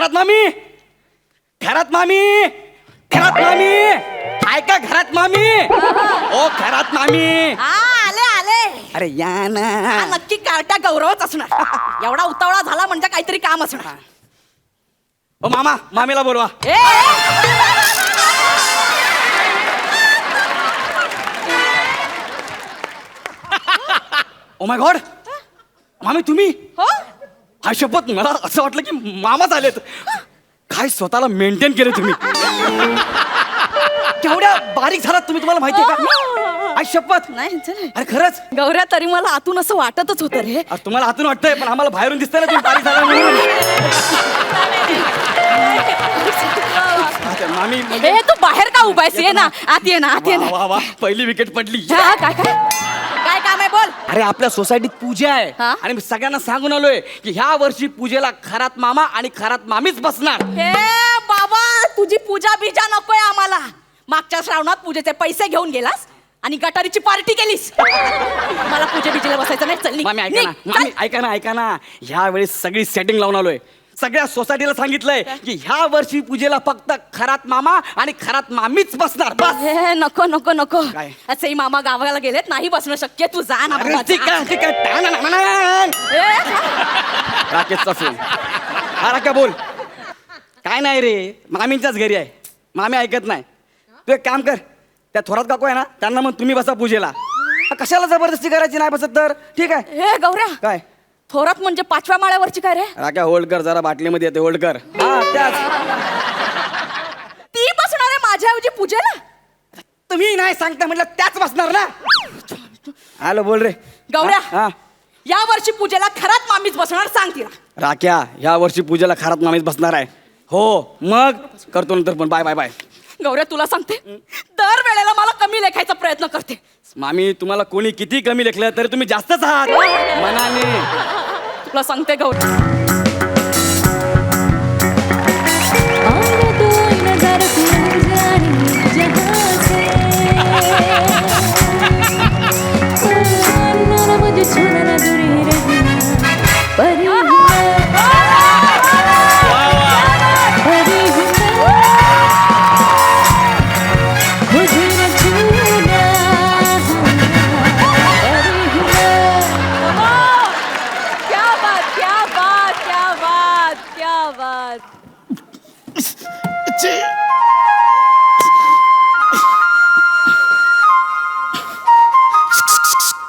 घरात मामी, घरात मामी, घरात मामी, ऐका घरात मामी, ओ घरात मामी. आले आले. अरे या ना. हा नक्की कार्ट्या गौरवच असणार. एवढा उतावळा झाला म्हणजे काहीतरी काम असणार. ओ मामा, मामीला बोलवा. ओ माय गॉड, मामी तुम्ही? हो हा शपथ, मला असं वाटलं की मामाच आलेत. काय स्वतःला मेंटेन केलं तुम्ही. केवढ्या बारीक झालात तुम्ही, तुम्हाला माहितीये का? आई शपथ. नाही चल. अरे खरंच गौऱ्या, तरी मला आतून असं वाटतच होतं रे. अरे तुम्हाला आतून वाटतंय, पण आम्हाला बाहेरून दिसतंय ना तुम्ही बारीक झाला म्हणून. अच्छा, मामी म्हणजे ए तू बाहेर का उभायस? ये ना आत, ये ना आत, ये ना. वा वा, पहिली विकेट पडली. हा, काय काय काय काम आहे बोल. अरे आपल्या सोसायटीत पूजा आहे हा? आणि मी सगळ्यांना सांगून आलोय की ह्या वर्षी पूजेला खरात मामा आणि खरात मामीच बसणार. हे बाबा, तुझी पूजा बिजा नकोय आम्हाला. मागच्या श्रावणात पूजेचे पैसे घेऊन गेलास आणि गटारीची पार्टी केलीस. मला पूजे बिजेला बसायचं नाही. चल मामी ऐका ना, मामी ऐका ना, ऐका ना. ह्या वेळेस सगळी सेटिंग लावून आलोय. सगळ्या सोसायटीला सांगितलंय की ह्या वर्षी पूजेला फक्त खरात मामा आणि खरात मामीच बसणार. बस. हे नको नको नको. काय? असेही मामा गावाला गेलेत, नाही बसणं शक्य. तू जा ना अरे बाबा, ठीक जा. आहे, ठीक आहे. टाणाणाणाण. राकेशचा फोन. हा राख्या बोल. काय नाही रे, मामींच्याच घरी आहे. मामी ऐकत नाही. तू एक काम कर, त्या थोरात काकू आहे ना, त्यांना मग तुम्ही बसा पूजेला. कशाला जबरदस्ती करायची? नाही बसत तर ठीक आहे. हे गौऱ्या, काय थोरात म्हणजे 5व्या माळ्यावरची काय रे? राख्या होल्ड कर जरा, बाटलीमध्ये येते होल्ड कर. हा त्याच. ती बसणार आहे माझ्याऐवजी पूजेला? तुम्ही नाही सांगता म्हटलं त्याच बसणार ना. हॅलो बोल रे गौऱ्या, हा. या वर्षी पूजेला खरात मामीच बसणार, सांग तिला. राख्या ह्या वर्षी पूजेला खरात मामीच बसणार आहे. हो मग करतो नंतर पण. Bye bye bye. गौऱ्या, तुला सांगते, दर वेळेला मला कमी लेखायचा प्रयत्न करते. मामी तुम्हाला कोणी किती कमी लेखलं तरी तुम्ही जास्तच आहात मनाने. तुला सांगते गौऱ्या,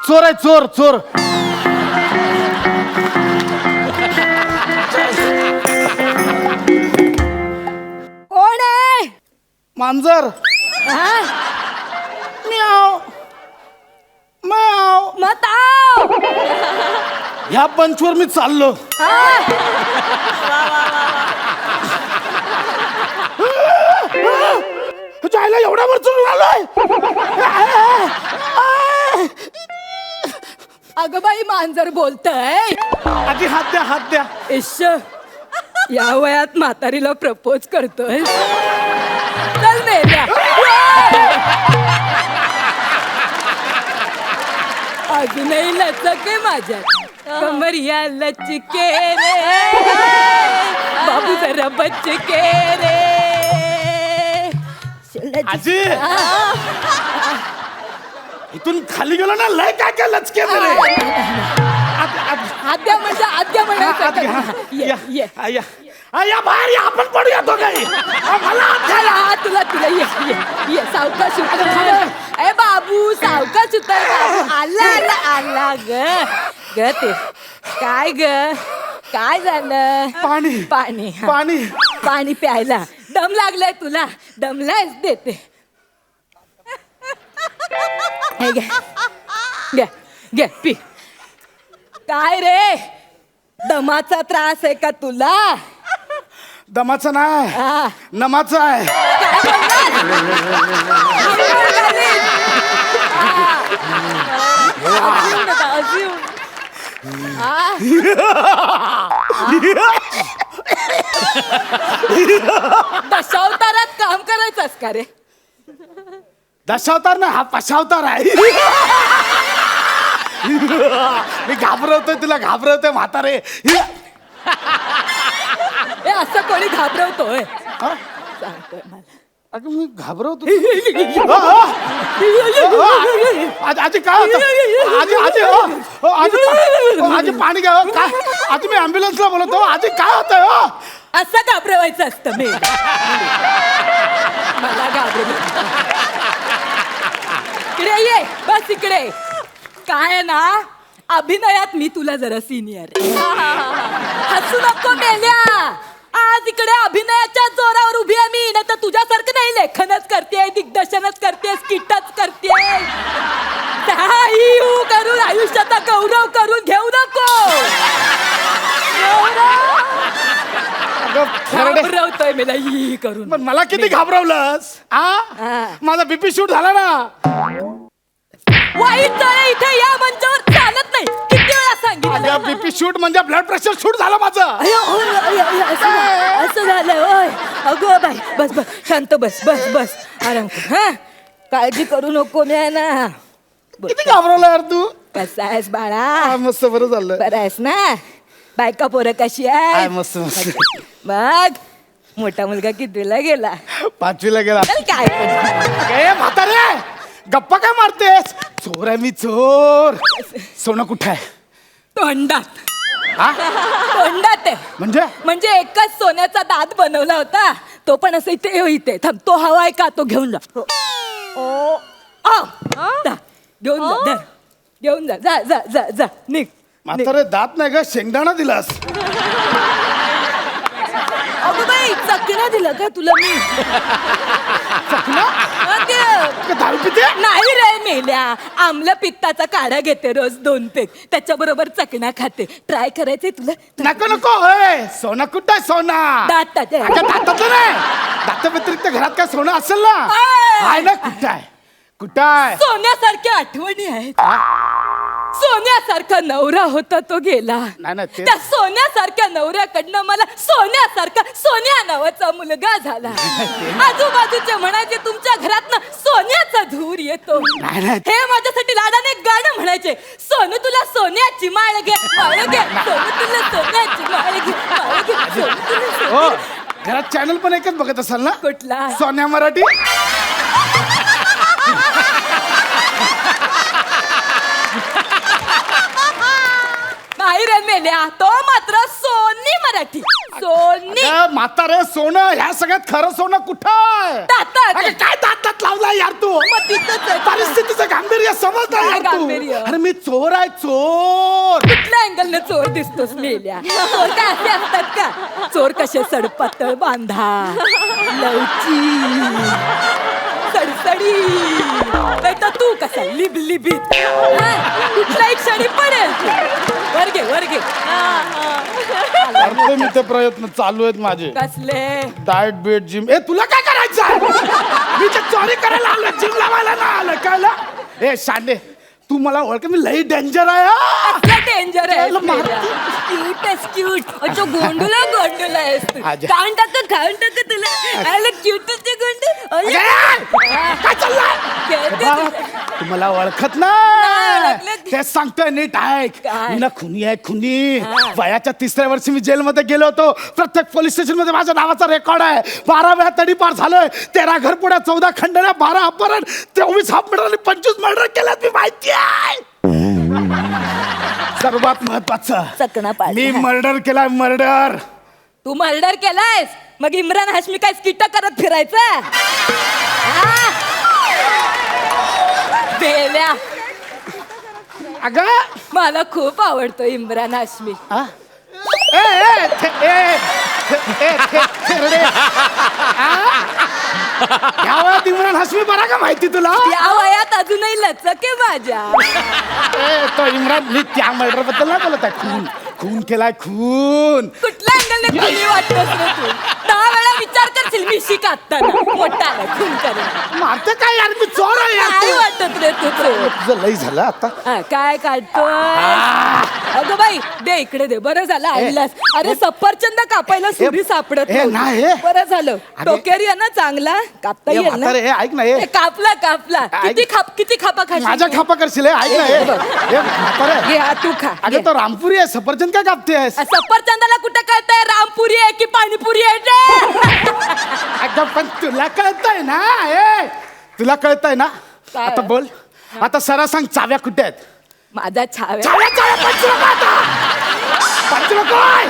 चोर आहे, चोर चोर. कोण आहे? मांजर. हा? म्याव म्याव. मताव. ह्या पंचवर मी चाललो. जायला एवढ्या वर चढून आलोय. अगं बाई, मांजर बोलतय. आधी हात द्या, हात द्या. इश्श, या वयात म्हातारीला प्रपोज करतोय. चल मेल्या. अजूनही लचके माझ्या कमरिया लचके रे, बाबू जरा बचके रे. आजी इथून खाली गेलो ना, लय काय काय लचके रे. आद्या म्हणजे आद्या म्हणायचं. ये ये या बाहेर या, आपण पडूया तो काही. मला हात द्या. चला, तुला तुला ये ये ये. सावकाश उतर. ए बाबू, सावकाश उतर बाबू. आला आला आला ग ग. ते काय ग, काय झालं? पाणी पाणी हा. पाणी. पाणी प्यायला दम लागलाय तुला? दमलायच, देते. हे घे घे घे, पी. काय रे, दमाचा त्रास आहे का तुला? दमाचं नाही, हा. नमाचं आहे. काय दशावतारात काम करायचंस का रे? दशावतार ना, हा पशावतार आहे. मी घाबरवतोय तुला, घाबरवतोय म्हातारे. ए असं कोणी घाबरवतोय हा? सांगतोय मला अगं मी घाबरवतो आजी काय होतं आजी आजी आजी आजी पाणी घ्या काय आजी मी ॲम्ब्युलन्सला बोलवतो आजी काय होतंय हो असं घाबरवायचं असतं मी मला घाबरवलं इकडे ये बस इकडे काय आहे ना अभिनयात मी तुला जरा सिनियर हसू नको मेल्या आज इकडे अभिनयाच्या जोरावर उभी आहे मी नाही तर तुझ्यासारखं नाही लेखनच करते दिग्दर्शनच करते स्किटच करते करून आयुष्याचा गौरव करून घेऊ नको घाबरवतोय मला ही करून पण मला किती घाबरवलंस हा. माझा बीपी शूट झाला ना वाईट तळे इथे या मंचावर चालत नाही किती वेळा सांगितलं बीपी शूट म्हणजे ब्लड प्रेशर शूट झालं माझं अयो, असं झालं ओय अगो बाई बस बस शांत बस बस बस आराम कर हा काळजी करू नको मी आहे ना किती घाबरवलं यार तू कसा आहेस बाळा मस्त बरं झालं बरं आहेस ना बायका पोरं कशी आहे मस्त मस्त मग मोठा मुलगा कितवीला गेला 5वीला गेला चल काय पण. ए म्हातारे गप्पा काय मारतेस चोर आहे मी चोर सोनं कुठं आहे तोंडात हा तोंडात आहे म्हणजे एकच सोन्याचा दात बनवला होता तो पण असं इथे थांब तो हवा आहे का तो घेऊन जा जा, घेऊन जा धर. घेऊन जा जा जा जा जा निघ म्हातारे दात नाही का शेंगदाणा दिलास अगं बाई चकना दिलं का तुला मी दारू पिते नाही रे मेल्या आमला पित्ताचा काढा घेते रोज 2 पेग त्याच्याबरोबर चकना खाते ट्राय करायचंय तुला नको नको होय सोनं कुठं आहे सोना दातात आहे. अगं, दातातलं नाही दाता व्यतिरिक्त घरात काय सोनं असेल ना आहे ना कुठं आहे कुठं आहे सोन्यासारख्या आठवणी आहेत सोन्यासारखा नवरा होता तो गेला नाही, ते- त्या सोन्यासारख्या नवऱ्याकडनं मला सोन्यासारखा सोन्या नावाचा मुलगा झाला आजूबाजूचे म्हणायचे तुमच्या घरातनं सोन्याचा धूर येतो नाही, नाही. हे माझ्यासाठी लाडाने एक गाणं म्हणायचे सोनू तुला सोन्याची माळ घे माळ घे सोनू तुला सोन्याची माळ घे माळ घे सोनू तुला हो घरात चॅनल पण एकच बघत असाल ना कुठला सोन्या मराठी नाही रे मेल्या तो मात्र सोनी मराठी सोनी अगं, म्हातारे सोनं ह्या सगळ्यात खरं सोनं कुठं आहे दातात अगं, काय दातात लावला यार तू मग तिथंच आहे. परिस्थितीचं गांभीर्य समजता काय यार तू गांभीर्य? अरे मी चोर आहे चोर कुठल्या अँगलने चोर दिसतोस मेल्या चोर काय असे असतात का चोर कसे सडपातळ बांधा लवची सडसडी नाही तर तू कसा लिबलिबीत कुठल्याही क्षणी पडेल तू. वर घे करतो मी ते प्रयत्न चालू आहेत माझे कसले डाएट बेट जिम ए तुला काय करायचं आहे? मी ते चोरी करायला आलो जिम लावायला ना आलं कळलं ए शांडे तू मला ओळख मी लई डेंजर आहे हा. डेंजर आहे क्यूट आहेस क्यूट अच्छा गोंडूला गोंडूला आहेस तू आजा. खाऊन टाक तुला अरे क्यूटच गोंडू अगे, काय चाललंय बघ, तू मला ओळखत ना ओळखलं. तेच सांगतोय नीट ऐक काय? मी ना खुनी आहे खुनी हा. वयाच्या 3ऱ्या वर्षी मी जेलमध्ये गेलो होतो प्रत्येक पोलीस स्टेशन मध्ये माझ्या नावाचा रेकॉर्ड आहे 12 वेळा तडीपार झालोय 13 घरपुड्या 14 खंडण्या 12 अपहरण 23 हाफ मर्डर आणि 25 मर्डर केल्यात मी माहिती आहे सर्वात महत्वाचं चकना पाडला. मी मर्डर केलाय मर्डर तू मर्डर केलायस मग इम्रान हाशमी काय स्किट करत फिरायचं हा? बेल्या अगं मला खूप आवडतो इम्रान हाशमी हा? ए, ए, थे- ए, थे- ए, थे- थेरडे. आ? ह्या वयात इम्रान हाशमी बरा का माहिती तुला या वयात अजूनही लचक आहे माझ्या ए, तो इम्रान मी त्या मर्डर बद्दल नाही बोलत आहे खून खून केलाय खून कुठल्या अँगलने खुनी वाटतोस रे तू 10 वेळा विचार विचार करशील मी शिकाताना मोठा खून करेन. मारते काय यार, मी चोर आहे यार. काय वाटत रे तुझं? तुझं लई झालं आता. हा, काय काढतोय? अगं बाई दे इकडे दे. बरं झालं आणलास. अरे सफरचंद कापायला सुरी सापडत हे नव्हती. नाही. बरं झालं. अरे. टोकेरी आहे ना चांगला, कापता येईल ना? म्हातारे, हे ऐक ना हे. हे कापला कापला. किती खापा खाशील? माझ्या खापा करशील हे, ऐक ना हे. हे म्हातारे. घे हा, तू खा. अगं तो रामपुरी आहे, सफरचंद काय कापतेस? सफरचंदाला कुठं कळतंय रामपुरी आहे की पाणीपुरी आहे ते? अगं पण तुला कळतंय ना हे, तुला कळतंय ना? काय? आता बोल, आता सरा सांग, चाव्या कुठे आहेत? माझा छाव्या. चाव्या चाव्या पंचू नको आता. पंचू नको आहे.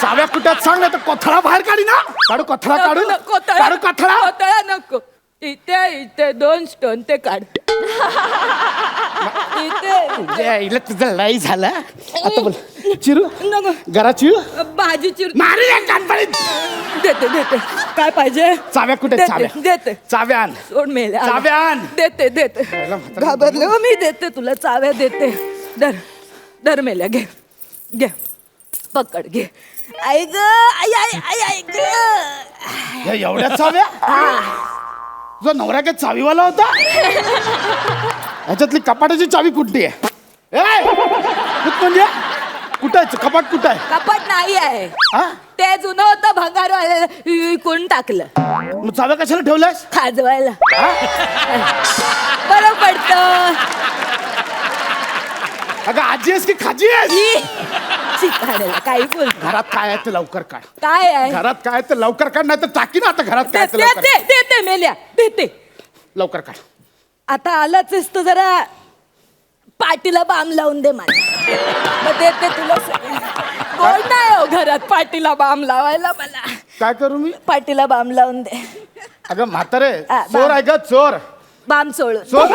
चाव्या कुठे आहेत सांग, नाही तर कोथळा बाहेर काढी ना. काढू कोथळा, काढू काढू कोथळा. कोथळा नको. इथे 2 स्टोन ते काढ. इथे इला तुझं लई झालं. आता बोल, चिरू नको. घरा चिरू भाजी चिर. मारी या कानफडीत. देते काय पाहिजे? चाव्या कुठे आहेत? देते चाव्या देते. चाव्या आण. सोड मेल्या. चाव्या आण. देते याला म्हातारं घाबरले हो मी. देते तुला चाव्या देते. धर मेल्या. घे पकड घे. आई ग आई ग. हे एवढ्या चाव्या? तुझा नवरा काय चावीवाला होता? ह्याच्यातली कपाटाची चावी कुठली आहे? ए, कुठं म्हणजे? कुठं आहे कपाट? कुठं आहे? कपाट नाही आहे. हा? ते जुनं होतं भंगारवाल्याला विकून टाकलं. मग चाव्या कशाला ठेवल्यास? खाजवायला. बरं पडतं. अगं आजी आहेस की खाजी आहेस? शिकायला काही बोल. घरात काय आहे ते लवकर काढ. काय आहे? घरात काय आहे ते लवकर काढ, नाही तर टाकी ना. आता घरात काय आहे ते लवकर काढ. देते मेल्या देते. लवकर काढ. आता आलाच तर जरा पाटीला बाम लावून दे मला. मग देते तुला सगळं. कोण नाही हो घरात पाटीला बाम लावायला मला. काय करू मी? पाटीला बाम लावून दे. अगं म्हातारे, हा, चोर आहे का चोर? बाम सोड. चोर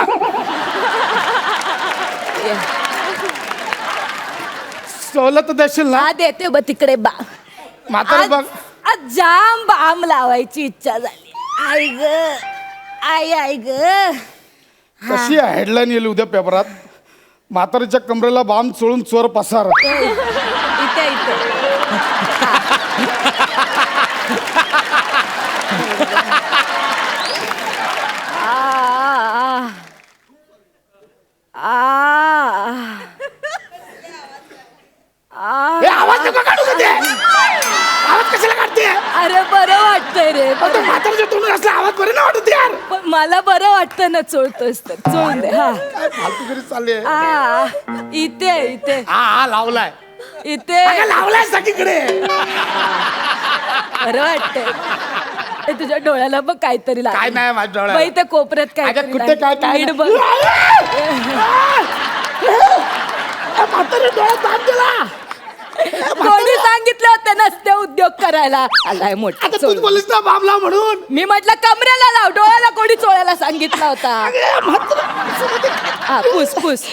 सोलं तर देशील ना? हा देते बघ तिकडे बाम. म्हातारे बघ. आज जाम बाम लावायची इच्छा झाली. आई ग आई ग. कशी आहे हेडलाईन येईल उद्या पेपरात? म्हातारीच्या कमरेला बाम चोळून चोर पसार. इथे हे आवाज नको काढू का ते? आवाज कशाला काढते? अरे बरं वाटतंय रे. आता म्हातारीच्या तोंडून असला आवाज बरं नाही वाटत यार. पण मला बरं वाटतं ना चोळतोस तर चोळून दे. हा काय फालतूगिरी चालली आहे? इथे हा लावलाय. इथे अगं लावलाय सगळीकडे. बरं वाटतंय. ते तुझ्या डोळ्याला बघ काहीतरी लागलं. काय नाही माझ्या डोळ्याला. बाई ते कोपऱ्यात अगं काहीतरी कुठे काय लागलं. काय नीट बघ. म्हातारी डोळ्यात बाम दिला. कोणी सांगितलं होतं नसते उद्योग करायला? आलाय मोठा आता चोळ. तूच बोलीस ना बाम लाव म्हणून. मी म्हटलं कमरेला लाव. डोळ्याला कोणी चोळायला सांगितला होता? हा पुस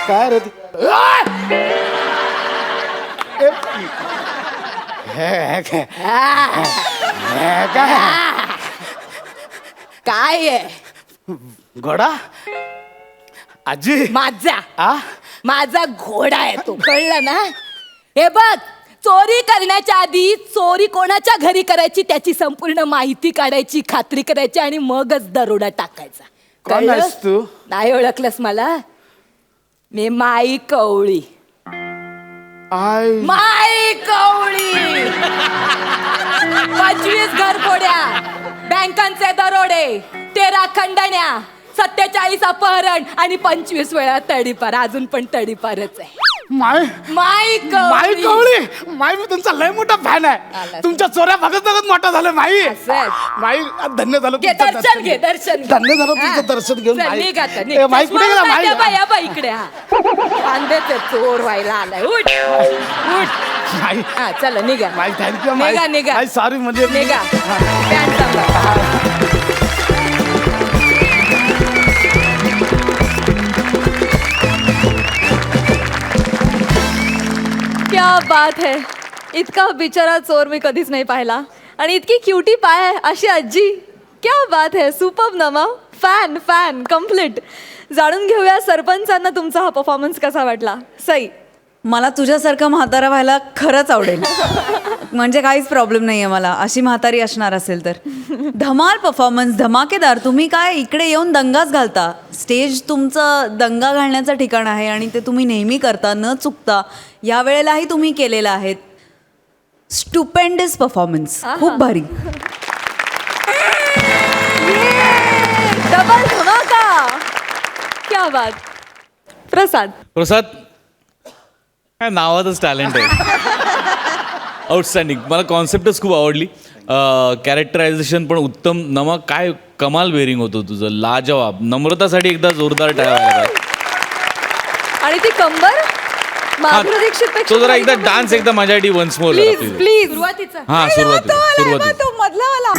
काय रे ती? हे काय? काय आहे? घोडा? आजी माझा माझा घोडा आहे तो. कळलं ना? हे बघ, चोरी करण्याच्या आधी चोरी कोणाच्या घरी करायची त्याची संपूर्ण माहिती काढायची, खात्री करायची आणि मगच दरोडा टाकायचा. कोण कळलं? आहेस तू? नाही ओळखलंस मला? मी माई कवळी. माई कवळी. 25 घरफोड्या, बँकांचे दरोडे, 13 खंडण्या, 47 अपहरण आणि 25 वेळा तडीपार. अजून पण तडीपारच आहे. माई कवळी. माई मी तुमचा लय मोठा फॅन आहे. आला. तुमच्या चोऱ्या बघत बघत मोठा झालं माई. असं. माई धन्य झालं घे तुमचं दर्शन घे दर्शन घे. धन्य झालं हा. तुमचं दर्शन घेऊन. चल, माई. निघ आता, निघ. ए, माई कुठे गेला माई? या बाई इकडे. हा कांद्याचे चोर व्हायला आलाय. उठ माई हा चला निघा. माई थँक्यू निघा. माई सॉरी म्हणजे निघा. पॅन्ट सांभाळ. क्या बात है. इतका बिचारा चोर मी कधीच नाही पाहिला आणि इतकी क्युटी पाय आहे अशी आजी. क्या बात है. सुपर्ब नमा. Fan fan complete. जाणून घेऊया सरपंचांना तुमचा हा परफॉर्मन्स कसा वाटला. सई. मला तुझ्यासारखं म्हातारा व्हायला खरंच आवडेल. म्हणजे काहीच प्रॉब्लेम नाही आहे मला अशी म्हातारी असणार असेल तर. धमाल परफॉर्मन्स, धमाकेदार. तुम्ही काय इकडे येऊन दंगाच घालता. स्टेज तुमचं दंगा घालण्याचं ठिकाण आहे आणि ते तुम्ही नेहमी करता न चुकता. या वेळेलाही तुम्ही केलेलं आहे. स्टुपेंडस परफॉर्मन्स, खूप भारी. डबल धमाका. क्या बात. प्रसाद. प्रसाद काय नावातच टॅलेंट आहे. आउटस्टँडिंग. मला कॉन्सेप्टच खूप आवडली. कॅरेक्टरायझेशन पण उत्तम. नमक काय कमाल वेअरिंग होतं तुझं. लाजवाब. नम्रतासाठी एकदा जोरदार टाळ्या. आणि ती कंबर माधुरी दीक्षित तो जरा एकदा डान्स एकदा माझ्यासाठी वन्स मोर. Please please. सुरुवातीचा. हा सुरुवाती. तो मधला वाला.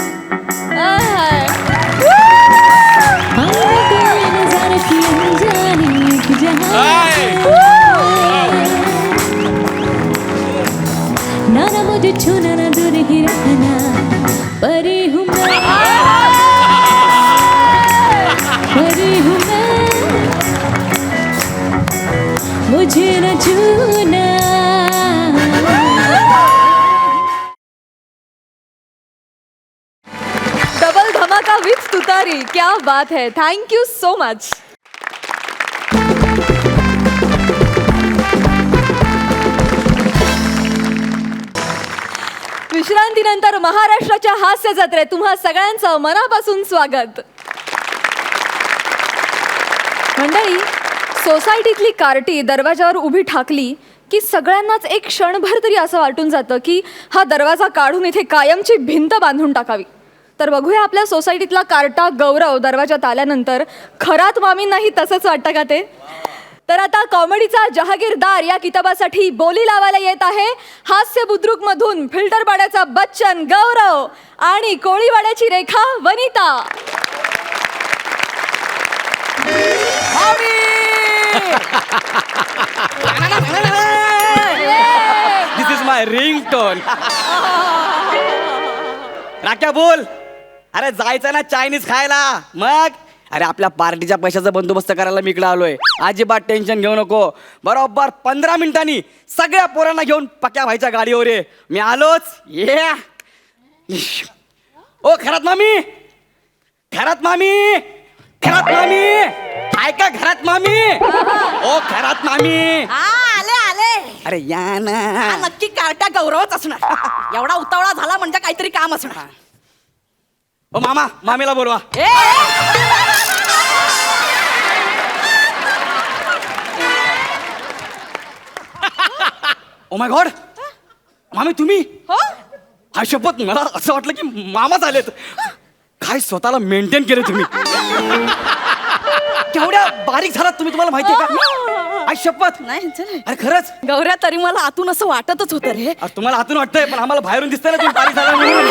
ना ना मुझे छूना ना दूर ही रखना परी हूँ मैं परी हूँ मैं मुझे न छूना. डबल धमाका विथ तुतारी. क्या बात है. Thank you so much. विश्रांतीनंतर महाराष्ट्राच्या हास्य जत्रेत तुम्हा सगळ्यांचं मनापासून स्वागत. मंडळी, सोसायटीतली कार्टी दरवाजावर उभी ठाकली की सगळ्यांनाच एक क्षणभर तरी असं वाटून जातं की हा दरवाजा काढून इथे कायमची भिंत बांधून टाकावी. तर बघूया आपल्या सोसायटीतला कार्टा गौरव दरवाजात आल्यानंतर खरात मामींनाही तसंच वाटतं का ते. तर आता कॉमेडीचा जहागीरदार या किताबासाठी बोली लावायला येत आहे हास्य बुद्रुक मधून फिल्टरवाड्याचा बच्चन गौरव आणि कोळीवाड्याची रेखा वनिता. दिस इज माय रिंग टोन. राख्या बोल. अरे जायचं ना चायनीज खायला. मग अरे आपल्या पार्टीच्या पैशाचा बंदोबस्त करायला मी इकडे आलोय. अजिबात टेन्शन घेऊ नको. बरोबर 15 मिनिटांनी सगळ्या पोरांना घेऊन पक्या व्हायच्या गाडीवर ये. मी आलोच. ये ओ घरात मामी. घरात मामी. घरात मामी. ऐका घरात मामी. ओ घरात मामी. आले आले. अरे या ना. नक्की कार्टा गौरवच असणार. एवढा उतावळा झाला म्हणजे काहीतरी काम असणार. ओ मामा मामीला बोलवा. Oh my God. मामी तुम्ही. हा शपथ मला असं वाटलं की मामाच आलेत. काय स्वतःला मेंटेन केलं तुम्ही. केवढ्या बारीक झालात तुम्ही. तुम्हाला माहितीये का. आई शपथ. नाही अरे खरंच. गौऱ्या तरी मला आतून असं वाटतच होतं रे. अरे तुम्हाला आतून वाटतंय पण आम्हाला बाहेरून दिसतंय ना तुम्ही बारीक झाला म्हणून.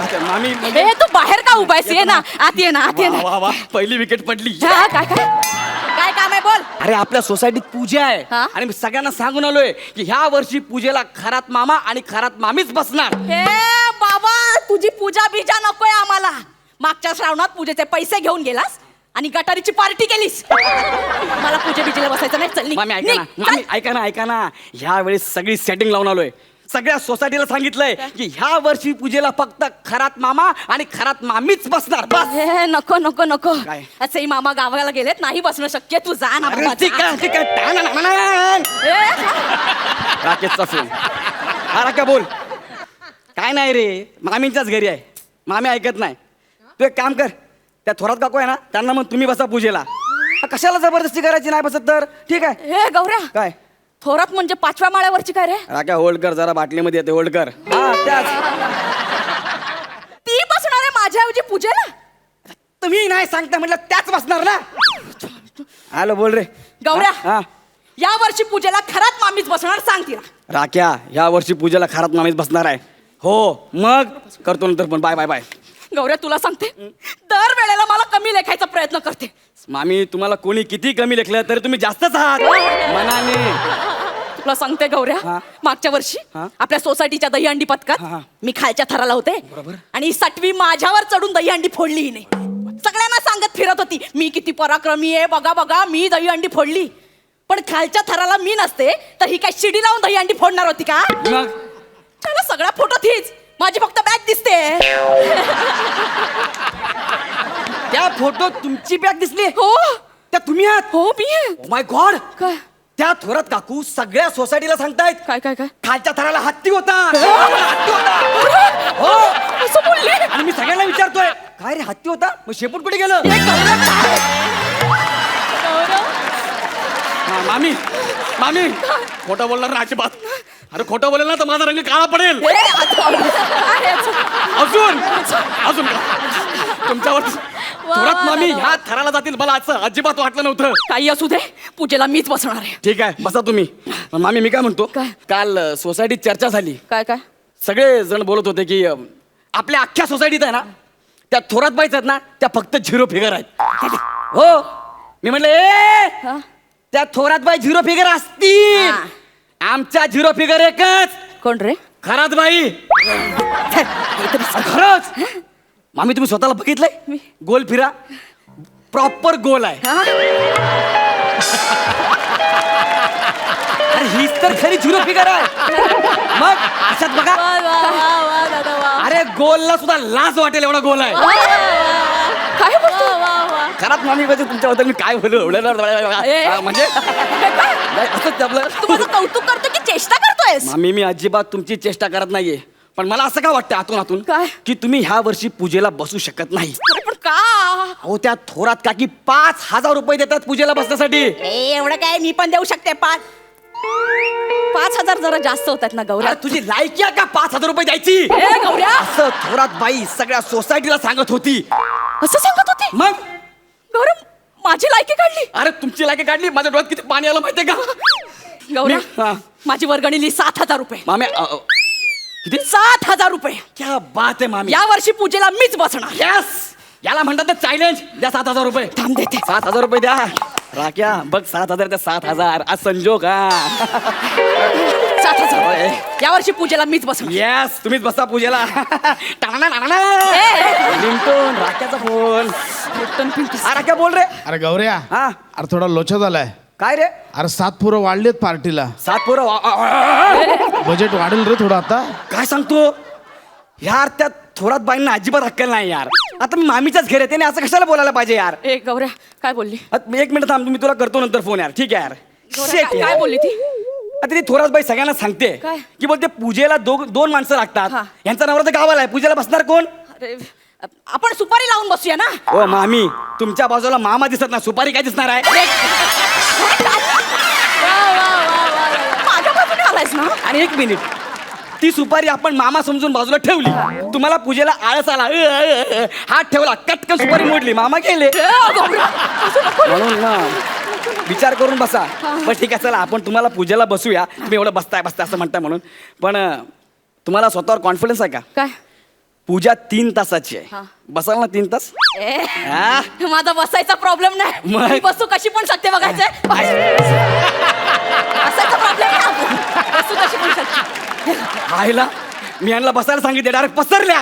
अच्छा, मामी म्हणजे- ए तू बाहेर का उभायस. ये ना आत ये ना आत ये वा, ना. वा, वा. पहिली विकेट पडली. हा, काय काय काय काम आहे बोल. अरे आपल्या सोसायटीत पूजा आहे हा? आणि मी सगळ्यांना सांगून आलोय की ह्या वर्षी पूजेला खरात मामा आणि खरात मामीच बसणार. हे बाबा तुझी पूजा बिजा नकोय आम्हाला. मागच्या श्रावणात पूजेचे पैसे घेऊन गेलास आणि गटारीची पार्टी केलीस. मला पूजे बिजेला बसायचं नाही. चल निघ. मामी ऐका ना. निघ, मामी चल. ऐका ना. ह्या वेळेस सगळी सेटिंग लावून आलोय. सगळ्या सोसायटीला सांगितलंय की ह्या वर्षी पूजेला फक्त खरात मामा आणि खरात मामीच बसणार. बस. हे नको नको नको. काय? असेही मामा गावाला गेलेत. नाही बसणं शक्य. तू जा ना अरे बाबा, ठीक जा. आहे ठीक आहे. टाण. राकेशचा फोन. हा राख्या बोल. काय नाही रे मामींच्याच घरी आहे. मामी ऐकत नाही. तू एक काम कर. त्या थोरात काकू आहे ना त्यांना मग तुम्ही बसा पूजेला. कशाला जबरदस्ती करायची. नाही बसत तर ठीक आहे. हे गौऱ्या काय थोरात म्हणजे 5व्या माळ्यावरची काय रे. राख्या होल्ड कर जरा. बाटलीमध्ये येते होल्ड कर. हा त्याच. ती बसणार आहे माझ्याऐवजी पूजेला. तुम्ही नाही सांगता म्हटलं त्याच बसणार ना. हॅलो बोल रे गौऱ्या हा या वर्षी पूजेला खरात मामीच बसणार. सांग तिला. राख्या ह्या वर्षी पूजेला खरात मामीच बसणार आहे. हो मग करतो नंतर पण. Bye bye bye. गौऱ्या तुला सांगते दर वेळेला मला कमी लेखायचा प्रयत्न करते. मामी तुम्हाला कोणी किती कमी लेखलं तरी तुम्ही जास्तच आहात मनाने. तुला सांगते गौऱ्या, हा. मागच्या वर्षी हा. आपल्या सोसायटीच्या दहीहंडी पथकात हा. मी खालच्या थराला होते आणि सटवी माझ्यावर चढून दहीहंडी फोडली हिने. सगळ्यांना सांगत फिरत होती मी किती पराक्रमी आहे, बघा बघा मी दहीहंडी फोडली. पण खालच्या थराला मी नसते तर ही काय शिडी लावून दहीहंडी फोडणार होती का? मग त्याला सगळा फोटो तीच, माझी फक्त बॅग दिसते. त्या फोटो तुमची बॅग दिसली? हो त्या तुम्ही आहात? हो मी आहे. माय गॉड, काय त्या थोरात काकू सगळ्या सोसायटीला सांगतायत काय काय काय खालच्या थराला हत्ती होता. हत्ती होता. हो असं बोलले? आणि मी सगळ्यांना विचारतोय काय रे हत्ती होता, मग शेपूट कुठे गेलं? मामी मामी खोटं बोलणार ना अजिबात. अरे खोटं बोलेल ना तर माझा रंग काळा पडेल. अजून अजून तुमच्यावर थोरात मामी ह्या थराला जातील मला असं अजिबात वाटलं नव्हतं. काही असू दे, पूजेला मीच बसणार आहे. ठीक आहे बसा तुम्ही. मामी मी काय म्हणतो, काय? काल सोसायटीत चर्चा झाली. काय काय सगळे जण बोलत होते की आपल्या अख्ख्या सोसायटीत आहे ना त्या थोरात बाईच आहेत ना त्या फक्त झिरो फिगर आहेत. हो मी म्हटलं ए त्या थोरात बाई झिरो फिगर असतील. आमच्या झिरो फिगर एकच. कोण रे? खरात बाई. खरंच मामी तुम्ही स्वतःला बघितलंय? गोल फिरा प्रॉपर गोल आहे. अरे हीच तर खरी झिरो फिगर आहे. मग अशात बघा अरे गोलला सुद्धा लाज वाटेल एवढा गोल आहे. काय बोलतो? खरात मामी म्हणजे तुमच्याबद्दल मी काय बोलू म्हणजे असंच आपलं. तू माझं कौतुक करतो की चेष्टा करतोयस? मामी मी अजिबात तुमची चेष्टा करत नाहीये, पण मला असं का वाटतं आतून आतून काय? की तुम्ही ह्या वर्षी पूजेला बसू शकत नाही. अरे पण का? अहो त्या थोरात काकी 5,000 रुपये देतात पूजेला बसण्यासाठी. एवढं काय मी पण देऊ शकते. 5,000 जरा जास्त होतात ना गौऱ्या. अरे तुझी लायकी आहे का 5,000 रुपये द्यायची? ए गौऱ्या, असं थोरात बाई सगळ्या सोसायटीला सांगत होती. असं सांगत होती? मग गौऱ्या माझी लायकी काढली. अरे तुमची लायकी काढली, माझ्या डोळ्यात किती पाणी आलं माहितीये का? गौऱ्या हा. माझी वर्गणी लिही 7,000 रुपये. मामी किती? 7,000 रुपये. क्या बात आहे मामी. या वर्षी पूजेला मीच बसणार. यस याला म्हणतात चॅलेंज. द्या 7,000 रुपये. थांब देते. 7,000 रुपये द्या. राख्या बघ 7,000 त्या 7,000 आज संजोग हा. 7,000 होय. या वर्षी पूजेला मीच बसणार. येस तुम्हीच बसा पूजेला. ए. रिंगटोन राख्याचा फोन. हा राख्या बोल रे. अरे गौऱ्या, हा अरे थोडा लोचा झालाय. काय रे? अरे 7 पोरं वाढलेत पार्टीला. 7 पोरं बजेट वाढेल रे थोडं आता. काय सांगतो यार, त्या थोरात बाईंना अजिबात अक्कल नाही यार. आता मी मामीच्याच घर येते असं कशाला बोलायला पाहिजे यार. ए गौऱ्या काय बोलली? आता एक मिनिट थांब, मी तुला करतो नंतर फोन यार. ठीक आहे यार. गौऱ्या, Shit काय यार. काय बोलली ती? आता ती थोरात बाई सगळ्यांना सांगते काय? की बोलते पूजेला दोन माणसं लागतात. हा. यांचा नवरा तर गावाला आहे, पूजेला बसणार कोण? अरे आपण सुपारी लावून बसूया ना. ओ मामी तुमच्या बाजूला मामा दिसत ना, सुपारी काय दिसणार आहे? माझ्या बाजूने आलायस ना. आणि एक मिनिट, ती सुपारी आपण मामा समजून बाजूला ठेवली. तुम्हाला पूजेला आळस आला, हात ठेवला, कटकन सुपारी मोडली, मामा गेले. ए, गौऱ्या, असं नको. म्हणून ना विचार करून बसा. पण ठीक आहे चला आपण तुम्हाला पूजेला बसूया. तुम्ही एवढं बसताय असं म्हणताय म्हणून. पण तुम्हाला स्वतःवर कॉन्फिडन्स आहे का? काय? पूजा 3 तासाची आहे. बसाल ना 3 तास? ए, हा? माझा बसायचा प्रॉब्लेम नाही. मग? मी बसू कशी पण शकते बघायचंय. बसायचा प्रॉब्लेम नाही. बसू कशी पण शकते. आईला मी यांना बसायला सांगितले, डायरेक्ट पसरल्या.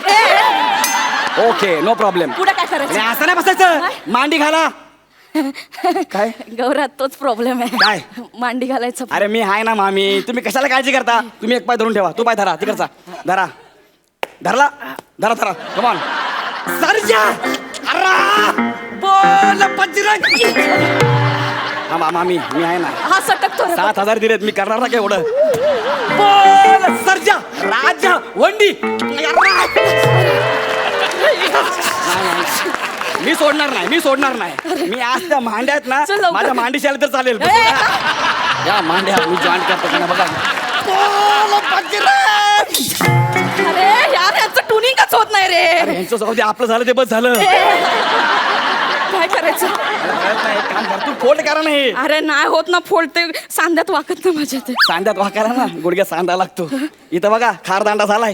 Okay no problem. पुढे काय करायचं? असं नाही बसायचं, मांडी घाला. काय? गौऱ्या तोच प्रॉब्लेम आहे. काय? मांडी घालायचं. अरे मी आहे ना मामी, तुम्ही कशाला काळजी करता? तुम्ही एक पाय धरून ठेवा, तू पाय धरा तिकडचा. धरा धरला, धरा धरा, कमान सरजा. अरे बोल बजरंगी. हा मामी मी आहे ना. हा सटकतो रे. 7,000 दिलेत, मी करणार ना काय एवढं. बोल सरजा राजा वंडी. मी सोडणार नाही, मी सोडणार नाही. मी आज त्या मांड्या आहेत ना, चल लवकर. माझ्या मांडीशी आलं तर चालेल. ए, या मांड्या मी जॉईन करतो त्यांना बघा. बोल बजरंग. अरे यार यांचं ट्युनिंगच होत नाही रे. यांचं जाऊ दे, आपलं झालं ते बस झालं. काय करायचं? कळत नाही, काम कर तू, फोल्ड करा नाही. अरे नाही होत ना फोल्ड, ते सांध्यात वाकत ना माझ्या ते. सांध्यात वाकायला ना गुडघ्या सांधा लागतो. इथं बघा खार दांडा झालाय.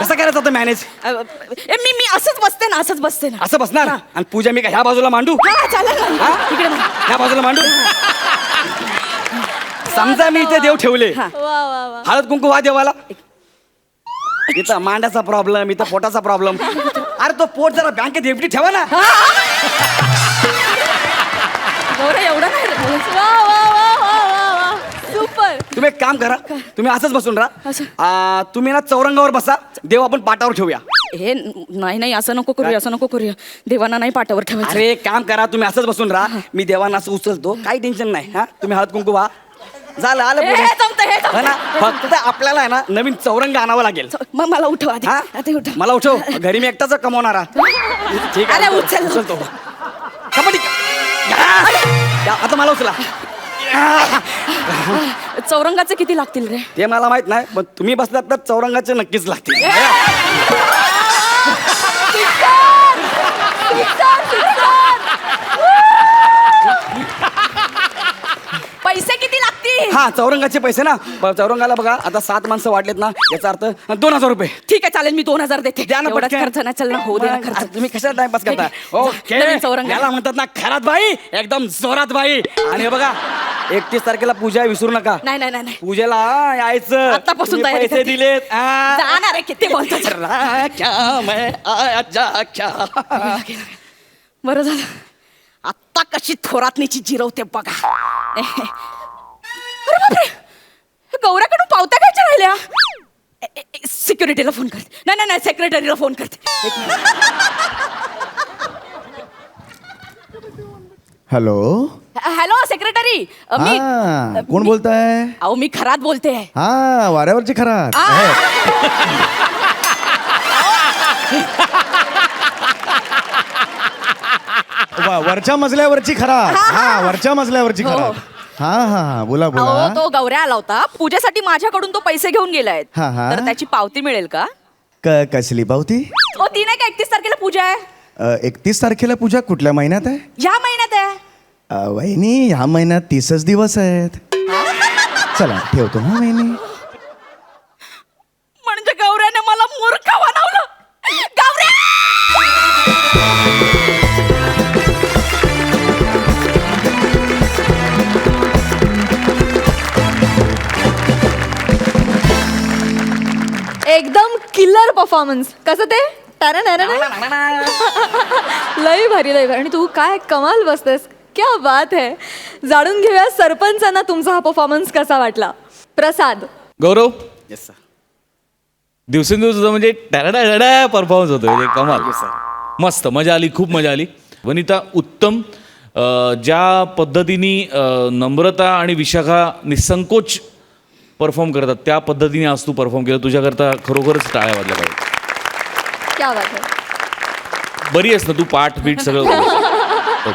कसं करायचं होतं मॅनेज? मी असंच बसते ना, असंच बसते ना. असं बसणार आणि पूजा मी का ह्या बाजूला मांडू? हा चालेल ना. हा? इकडे बघ. ह्या बाजूला मांडू? समजा मी इथे देव ठेवले, हा. वा वा वा. हळद कुंकू वा देवाला. इथं मांडाचा प्रॉब्लेम, इथं पोटाचा प्रॉब्लेम. अरे तो पोट जरा बँकेत एफडी ठेवा ना. गौऱ्या एवढं नाही रे. वा वा वा वा वा वा. सुपर. तुम्ही एक काम करा, तुम्ही असंच बसून असं? राहा. तुम्ही ना चौरंगावर बसा, देव आपण पाटावर ठेवूया. हे नाही असं नको करूया, असं नको करूया. देवांना नाही पाठावर ठेवायचं. अरे एक काम करा, तुम्ही असंच बसून राहा, मी देवांना असं उचलतो, काही टेन्शन नाही. हा तुम्ही हळद कुंकू व्हा, झालं आलं हे पुढे. जमतं, हे हा जमतं. ना, फक्त आपल्याला आहे ना नवीन चौरंग आणावं लागेल. मग मला उठव आधी. हा आधी उठव. मला उठव, घरी मी एकटाच कमवणारा. ठीक अरे, आहे उचल. उचलतो. कबड्डी या, आता मला उचला. चौरंगाचे किती लागतील रे? ते मला माहित नाही, पण तुम्ही बसलात तर चौरंगाचे नक्कीच लागतील. पैसे किती लागतील? हा चौरंगाचे पैसे ना, चौरंगाला बघा आता 7 माणसं वाढलेत ना, याचा अर्थ 2000 रुपये. ठीक आहे चालेल, मी 2000 देते. द्या ना एवढाच पटकन. खर्च ना, चल ना, होऊ दे ना खर्च. तुम्ही कशाला टाइमपास करता? ओके, नवीन चौरंग. याला म्हणतात ना खरात बाई, एकदम जोरात बाई. आणि हे बघा 31 तारखेला पूजा आहे, विसरू नका. नाही नाही नाही नाही. पूजेला यायचं. आत्तापासून तुम्ही तयारी पैसे करते. दिलेत. जाणार आहे, किती बोलतो. क्या मैं आया जा क्या. बरं झालं, आत्ता कशी थोरातनीची जिरवते बघा. अरे बापरे, गौऱ्याकडून पावत्या घ्यायच्या राहिल्या. सिक्युरिटीला फोन करते. नाही नाही नाही, सेक्रेटरीला फोन करते. एक मिनिट. हॅलो. हॅलो सेक्रेटरी, मी हा कोण बोलताय? अहो मी खरात बोलते. हा वाऱ्यावरची खरात. वरच्या मजल्यावरची खरात. हा वरच्या मजल्यावरची खरात. हा हा हा बोला अहो बोला. तो गौऱ्या आला होता पूजेसाठी, माझ्याकडून तो पैसे घेऊन गेलाय. हा, हा. तर त्याची पावती मिळेल का? कसली पावती? ओ ती नाही का 31 तारखेला पूजा आहे? 31 तारखेला पूजा कुठल्या महिन्यात आहे? या महिन्यात आहे. वहिनी ह्या महिन्यात 30च दिवस आहेत. चला ठेवतो हा वहिनी. म्हणजे गौऱ्याने मला मूर्ख बनवलं. गौऱ्या एकदम किलर परफॉर्मन्स. कसं ते लय भारी लय भारी. आणि तू काय कमाल बसतेस, क्या बात है. जाणून घेऊया सरपंचांना तुमचा हा परफॉर्मन्स कसा वाटला. प्रसाद. गौरव, येस सर. दिवसेंदिवस तुझं म्हणजे टॅडा परफॉर्मन्स होतो, म्हणजे कमाल. Yes, sir. मस्त, मजा आली, खूप मजा आली. वनिता उत्तम. ज्या पद्धतीने नम्रता आणि विशाखा निसंकोच परफॉर्म करतात त्या पद्धतीने आज तू परफॉर्म केलं. तुझ्याकरता खरोखरच टाळ्या वाजल्या पाहिजे. क्या बात है. बरी आहेस ना तू? पाठ बीट सगळं ओके.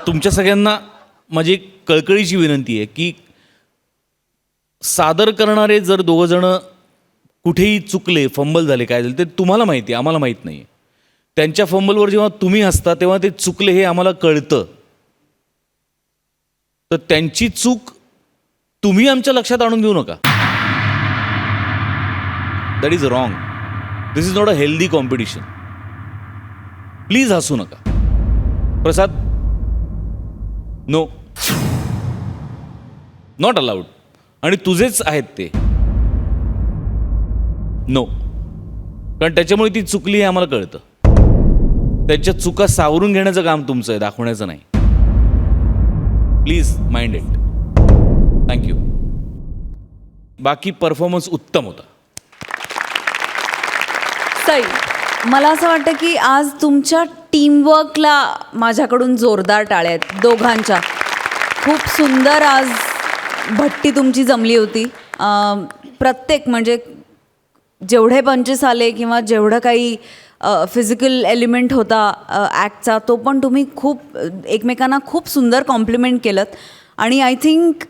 तुमच्या सगळ्यांना माझी एक कळकळीची विनंती आहे की सादर करणारे जर दोघं जण कुठेही चुकले, फंबल झाले, काय झाले ते तुम्हाला माहिती आहे, आम्हाला माहीत नाही. त्यांच्या फंबलवर जेव्हा तुम्ही हसता तेव्हा ते चुकले हे आम्हाला कळतं. तर त्यांची चूक तुम्ही आमच्या लक्षात आणून देऊ नका. That is wrong. This is not a healthy competition. Please हसू नका. प्रसाद, नो, नॉट अलाउड. आणि तुझेच आहेत ते, नो. कारण त्याच्यामुळे ती चुकली हे आम्हाला कळतं. त्यांच्या चुका सावरून घेण्याचं काम तुमचं आहे, दाखवण्याचं नाही. Please mind it. थँक्यू. बाकी परफॉर्मन्स उत्तम होता. सई. मला असं वाटतं की आज तुमच्या टीमवर्कला माझ्याकडून जोरदार टाळ्या आहेत दोघांच्या. खूप सुंदर आज भट्टी तुमची जमली होती. प्रत्येक म्हणजे जेवढे पंचेस आले किंवा जेवढं काही फिजिकल एलिमेंट होता ॲक्टचा, तो पण तुम्ही खूप एकमेकांना खूप सुंदर कॉम्प्लिमेंट केलं. आणि आय थिंक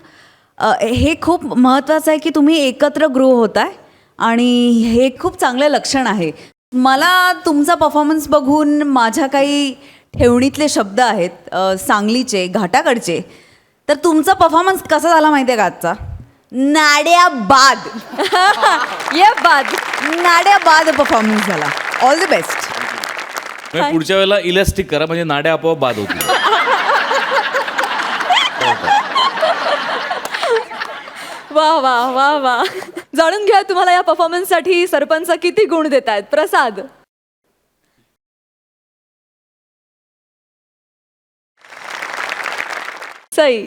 हे खूप महत्त्वाचं आहे की तुम्ही एकत्र ग्रो होताय आणि हे खूप चांगलं लक्षण आहे. मला तुमचा परफॉर्मन्स बघून माझ्या काही ठेवणीतले शब्द आहेत सांगलीचे, घाटाकडचे. तर तुमचा परफॉर्मन्स कसा झाला माहिती आहे का आजचा? नाड्याबाद ये बाद नाड्याबाद परफॉर्मन्स झाला. All the best. म्हणजे पुढच्या वेळेला इलास्टिक करा म्हणजे नाड्या आपोआप बाद होतील. वा वा वा वा. जाणून घ्या तुम्हाला या परफॉर्मन्ससाठी सरपंच किती गुण देत आहेत. Prasad. Sai.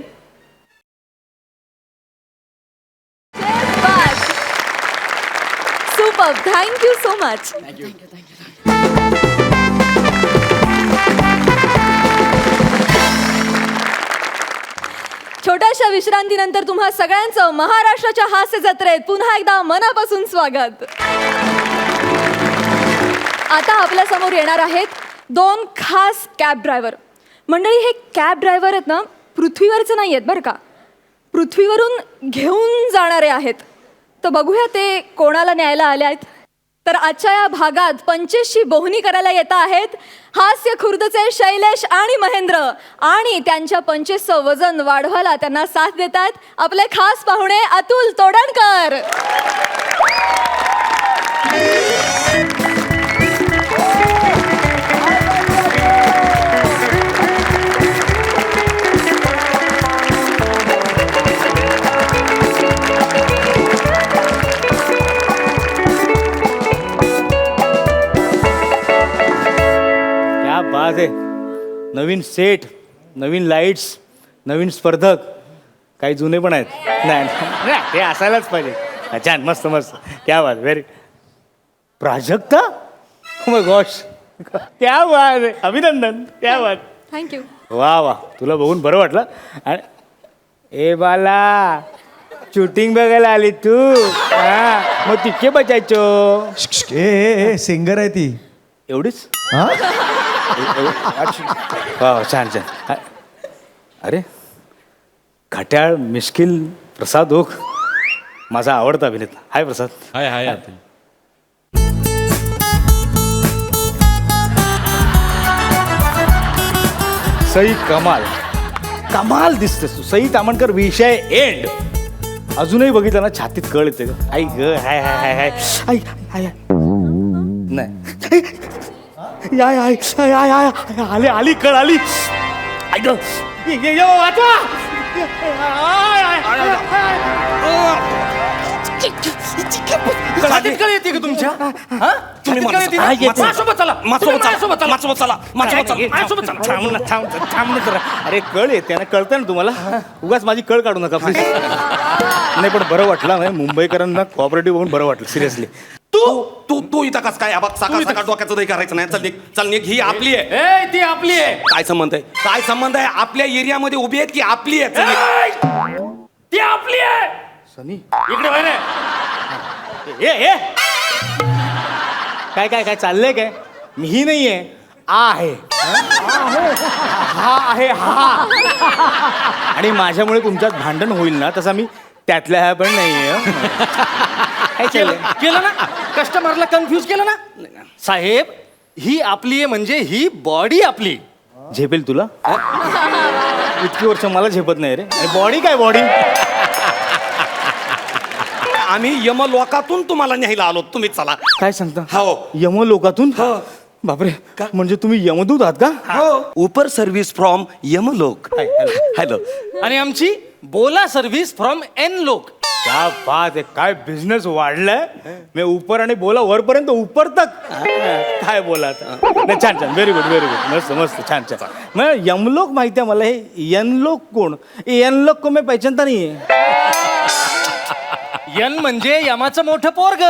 Super. Thank you so much. छोट्याशा विश्रांतीनंतर तुम्हा सगळ्यांचं महाराष्ट्राच्या हास्य जत्रेत पुन्हा एकदा मनापासून स्वागत. आता आपल्या समोर येणार आहेत 2 खास कॅब ड्रायव्हर. मंडळी, हे कॅब ड्रायव्हर आहेत ना, पृथ्वीवरचे नाही आहेत बरं का, पृथ्वीवरून घेऊन जाणारे आहेत. तर बघूया ते कोणाला न्यायला आले आहेत. तर आजच्या या भागात 25शी बोहणी करायला येत आहेत हास्य खुर्दचे शैलेश आणि महेंद्र. आणि त्यांच्या 25चं वजन वाढवायला त्यांना साथ देत आहेत आपले खास पाहुणे अतुल तोडणकर. क्या बात आहे. नवीन सेट, नवीन लाईट्स, नवीन स्पर्धक, काही जुने पण आहेत. नाही नाही, ते असायलाच पाहिजे. छान, मस्त मस्त. क्या बात. व्हेरी. प्राजक्ता, मग गॉश, क्या बात आहे. अभिनंदन. क्या बात. थँक्यू. वा वा, तुला बघून बरं वाटलं. आणि ए बाला, शूटिंग बघायला आली तू. हा, मग तितके बचायचो. ए सिंगर आहे ती. एवढीच. हा वा, छान छान. अरे, खट्याळ, मिश्किल, प्रसाद ओक, माझा आवडता अभिनेता. हाय प्रसाद. हाय हाय अतुल. सई कमाल, कमाल दिसतेस तू. सई तामणकर विषय एंड. अजूनही बघितलं ना छातीत कळ येते ग. आई ग, हाय हाय हाय हाय. आई हाय. नाही, याय आय आय आय आय आली आली कळ आली. आई ग, वाचवा. छातीत कळ येते का तुमच्या? अरे कळ येते ना, कळतं ना तुम्हाला. उगाच माझी कळ काढू नका प्लीज. नाही पण बरं वाटलं नाही, मुंबईकरांना कोऑपरेटिव्ह होऊन बरं वाटलं सिरियसली. तू इथं कस काय सकाळ सकाळ डोक्याचं दही करायचं नाही. चल निघ, चल निघ. ही आपली आहे. ती आपली आहे. काय संबंध आहे? काय संबंध आहे? आपल्या एरियामध्ये उभी आहेत की आपली आहे? चल निघ. ती आपली आहे. सनी इकडे बाहेर ये. काय काय काय चाललंय काय? मी नाहीये, आहे. हा आहे हा. आणि माझ्यामुळे तुमच्यात भांडण होईल ना, तसा मी त्यातल्या ह्या पण नाहीये. काय केलं ना, कस्टमरला कन्फ्यूज केलं ना. साहेब, ही आपली आहे म्हणजे ही बॉडी आपली. झेपेल तुला? इतकी वर्ष मला झेपत नाही रे. बॉडी काय बॉडी? आम्ही यमलोकातून तुम्हाला न्यायला आलो, तुम्ही चला. काय सांगता? हो. यमलोकातून? बापरे, म्हणजे तुम्ही यमदूत आहात का? हो. उपर सर्व्हिस फ्रॉम यमलोक. हॅलो. आणि आमची बोला सर्व्हिस फ्रॉम एन लोक. क्या बात आहे. काय बिझनेस वाढलाय. मी उपर आणि बोला वरपर्यंत उपर तक. काय बोला आता. नाही, छान छान. Very good very good. मस्त मस्त. छान छान. मग यमलोक माहिती आहे मला. हे यनलोक कोण? यनलोक को मी पहिचानता नाहीये. यन म्हणजे यमाचं मोठं पोरग.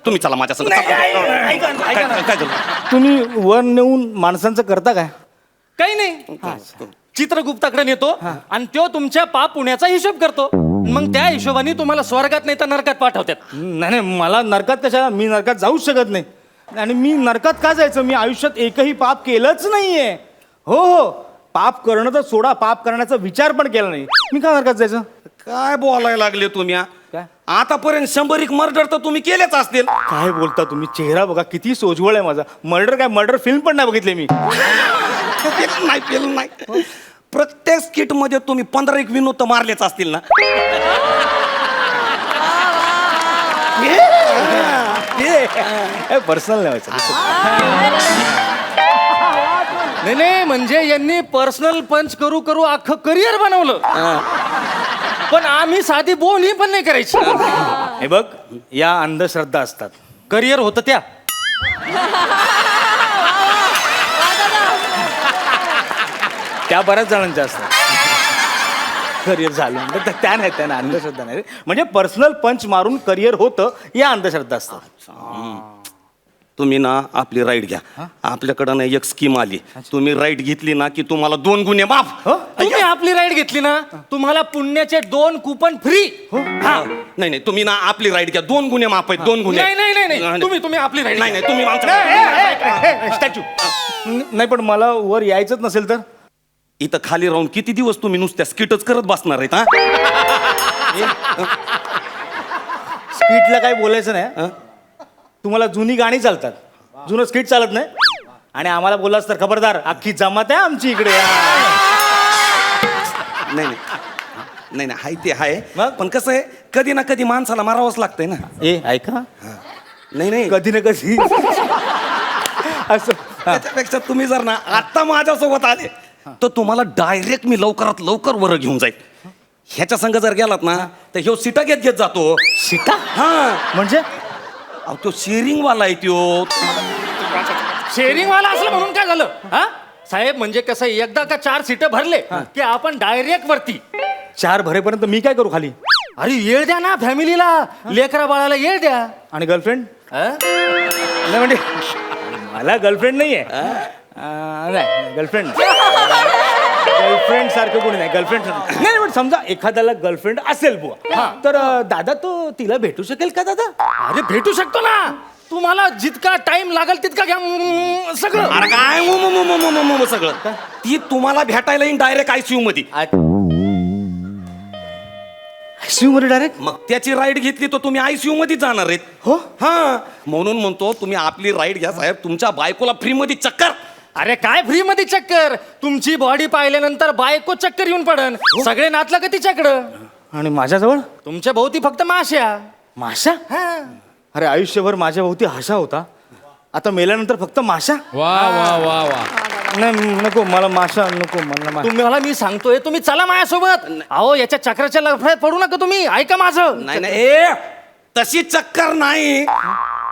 तुम्ही चला माझ्या संग. काय झालं? तुम्ही वर नेऊन माणसांचं करता काय? काही नाही, चित्रगुप्ताकडे नेतो आणि तो तुमच्या पाप पुण्याचा हिशोब करतो. मग त्या हिशोबाने तुम्हाला स्वर्गात नाही तर नरकात पाठवतात. नाही नाही, मला नरकात कशाला? मी नरकात जाऊच शकत नाही. आणि मी नरकात का जायचं? मी आयुष्यात एकही पाप केलंच नाहीये. हो हो, पाप करणं तर सोडा, पाप करण्याचा विचार पण केला नाही. मी का नरकात जायचं? काय बोलायला लागले तुम्ही? काय? आतापर्यंत 100 मर्डर तर तुम्ही केलेच असतील. काय बोलता तुम्ही? चेहरा बघा किती सोजवळ आहे माझा. मर्डर काय, मर्डर फिल्म पण नाही बघितले मी. केलं नाही. प्रत्येक स्किट मध्ये तुम्ही 15 विनोद तर मारलेच असतील ना. पर्सनल नाही व्हायचं. नाही म्हणजे यांनी पर्सनल पंच करू करू अख्खं करिअर बनवलं. पण आम्ही साधी बोनी पण नाही करायची. हे बघ, या अंधश्रद्धा असतात. करिअर होतं त्या. त्या बऱ्याच जणांच्या असतात. करिअर झालं तर त्या नाही, त्यांना अंधश्रद्धा नाही. म्हणजे पर्सनल पंच मारून करिअर होतं, या अंधश्रद्धा असतात. तुम्ही ना आपली राईड घ्या. आपल्याकडं ना एक स्कीम आली. तुम्ही राईड घेतली ना की तुम्हाला 2 गुन्हे माफ. तुम्ही आपली राईड घेतली ना, तुम्हाला पुण्याचे 2 कुपन फ्री. नाही तुम्ही ना आपली राईड घ्या. 2 गुन्हे माफ आहेत. 2 गुन्हे. नाही तुम्ही आपली राईड. नाही तुम्ही आमच्या स्टॅच्यू नाही, पण मला वर यायचंच नसेल तर इथं खाली राहून किती दिवस तुम्ही नुसत्या स्किटच करत बसणार आहेत? स्किटला काही बोलायचं नाही. तुम्हाला जुनी गाणी चालतात, जुनं स्किट चालत नाही. आणि आम्हाला बोलास तर खबरदार, अख्खी जमात आहे आमची इकडे. नाही हाय ते हाय. मग? पण कसं आहे, कधी ना कधी माणसाला मारावंच लागतंय ना. ऐका, नाही कधी ना कधी असं. त्याच्यापेक्षा तुम्ही जर ना आता माझ्यासोबत आले तर तुम्हाला डायरेक्ट मी लवकरात लवकर वर घेऊन जाईल. ह्याच्या संग जर गेलात ना तर ह्यो सीटा घेत जातो. सीता हा म्हणजे अहो तो शेअरिंग वाला आहे त्यो. शेअरिंग वाला असलं म्हणून काय झालं? हा साहेब, म्हणजे कसं, एकदा का 4 सीट भरले की आपण डायरेक्ट वरती. 4 भरेपर्यंत मी काय करू खाली? अरे येळ द्या ना फॅमिलीला, लेकरा बाळाला येळ द्या. आणि गर्लफ्रेंड नाही, म्हणजे मला गर्लफ्रेंड नाहीये. नाही, गर्लफ्रेंड सारखं कोणी नाही. गर्लफ्रेंड नाही, पण समजा एखाद्याला गर्लफ्रेंड असेल बुवा, तर दादा तो तिला भेटू शकेल का दादा? अरे भेटू शकतो ना. तुम्हाला जितका टाइम लागेल तितका घ्या सगळं. अरे काय सगळं ती तुम्हाला भेटायला येईन डायरेक्ट आयसीयू मध्ये. आयसीयू मध्ये डायरेक्ट? मग त्याची राईड घेतली तर तुम्ही आयसीयू मध्ये जाणार आहेत. हो, हा म्हणून म्हणतो तुम्ही आपली राईड घ्या साहेब. तुमच्या बायकोला फ्री मध्ये चक्कर. अरे काय फ्री मध्ये चक्कर? तुमची बॉडी पाहिल्यानंतर बायको चक्कर येऊन पडन. सगळे नाचलं का तिच्याकडं. आणि माझ्याजवळ तुमच्या भोवती फक्त माश्या. माशा? अरे आयुष्यभर माझ्या भोवती हशा होता, आता मेल्यानंतर फक्त माशा? वा वा वा वा. नाही नको, मला माशा नको. मला तुम्हाला मी सांगतोय, तुम्ही चला माझ्यासोबत. अहो याच्या चक्राच्या लफड्यात पडू नका तुम्ही. ऐका माझं. नाही तशी चक्कर नाही.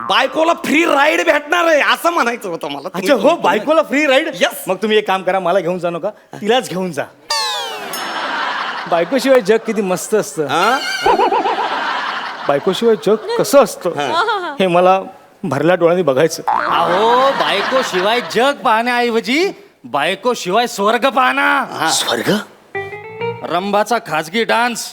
बायकोला फ्री राईड भेटणार आहे असं म्हणायचं होतं मला. अच्छा हो, बायकोला फ्री राईड. Yes. मग तुम्ही एक काम करा, मला घेऊन जा नका, तिलाच घेऊन जा. बायकोशिवाय जग किती मस्त असतं. बायकोशिवाय जग कसं असतं हे मला भरल्या डोळ्यांनी बघायचं. अहो बायको शिवाय जग पाहण्याऐवजी बायको शिवाय स्वर्ग पाहना. स्वर्ग? रंभाचा खाजगी डान्स,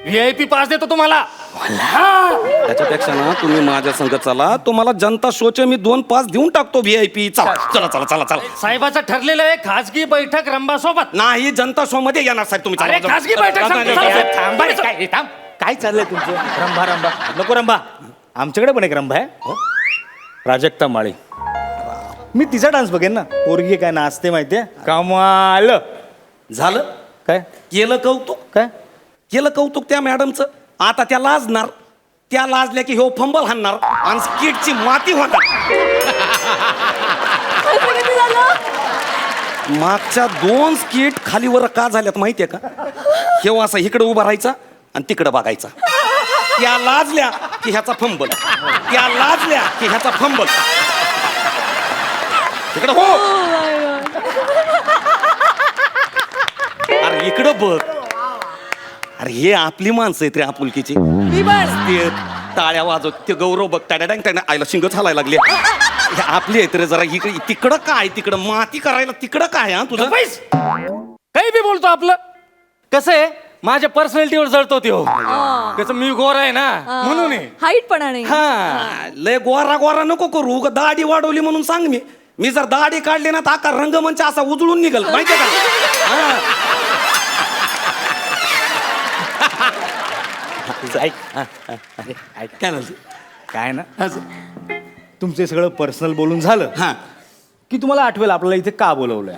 VIP पास देतो तुम्हाला. त्याच्यापेक्षा ना तुम्ही माझ्या संग चला. तुम्हाला जनता शोचे मी 2 पास देऊन टाकतो VIP. चला चला चला चला चला. साहेबाचं ठरलेलं आहे खाजगी बैठक रंभा सोबत. नाही जनता शो मध्ये येणार साहेब तुम्ही. अरे खाजगी बैठक थांबा. काय चाललंय तुमचं? रंभा रंभा नको. रंभा आमच्याकडे पण एक रंभा आहे, प्राजक्ता माळी. मी तिचा डान्स बघेन ना. पोरगी काय नाचते माहितीये, कमाल. झालं काय केलं कौतुक. काय केलं कौतुक त्या मॅडमचं. आता त्या लाजणार. त्या लाजल्या की हो फंबल हाणणार आणि स्किटची माती होणार. मागच्या 2 स्किट खालीवर का झाल्यात माहितीये का? हे असं इकडे उभा राहायचा आणि तिकडे बघायचा. त्या लाजल्या की ह्याचा फंबल, त्या लाजल्या की ह्याचा फंबल. इकडे हो. अरे इकडं बघ. अरे हे आपली माणसं आहेत रे आपुलकीची. ते टाळ्या वाजवत ते गौरव बघ टाड्या टाड्या आईला शिंगच हालायला लागले. हे आपली आहेत रे. जरा इकडे तिकडं काय, तिकडं माती करायला तिकडं काय. हा तुझं काही बी बोलतो आपलं. कसं आहे, माझ्या पर्सनॅलिटीवर जळतो ते. हो त्याचं मी गोरा आहे ना म्हणून. हाईट पण आणि हा लय गोरा गोरा नको करू. दाढी वाढवली म्हणून सांग. मी जर दाढी काढली ना तर आका रंगमंच असा उजळून निघल माहितीये का? काय ना, तुमचे सगळं पर्सनल बोलून झालं हा की तुम्हाला आठवेल आपल्याला इथे का बोलवलंय.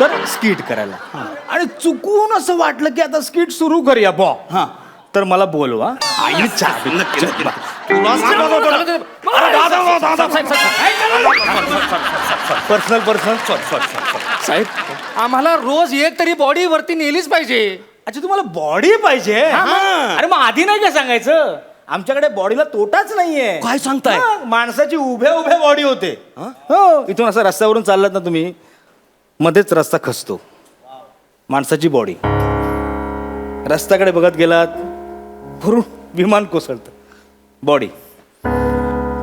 तर स्किट करायला. आणि चुकून असं वाटलं की आता स्किट सुरू करूया बॉ, तर मला बोलवा. नक्की, नक्की. पर्सनल साहेब आम्हाला रोज एक तरी बॉडी वरती नेलीच पाहिजे. अच्छा तुम्हाला बॉडी पाहिजे अरे मग आधी नाही काय सांगायचं. आमच्याकडे बॉडीला तोटाच नाहीये. काय सांगताय? मग माणसाची उभ्या उभ्या बॉडी होते. हो इथून असं रस्त्यावरून चाललात ना तुम्ही, मध्येच रस्ता खचतो. माणसाची बॉडी. रस्त्याकडे बघत गेलात, भरून विमान कोसळतं. बॉडी.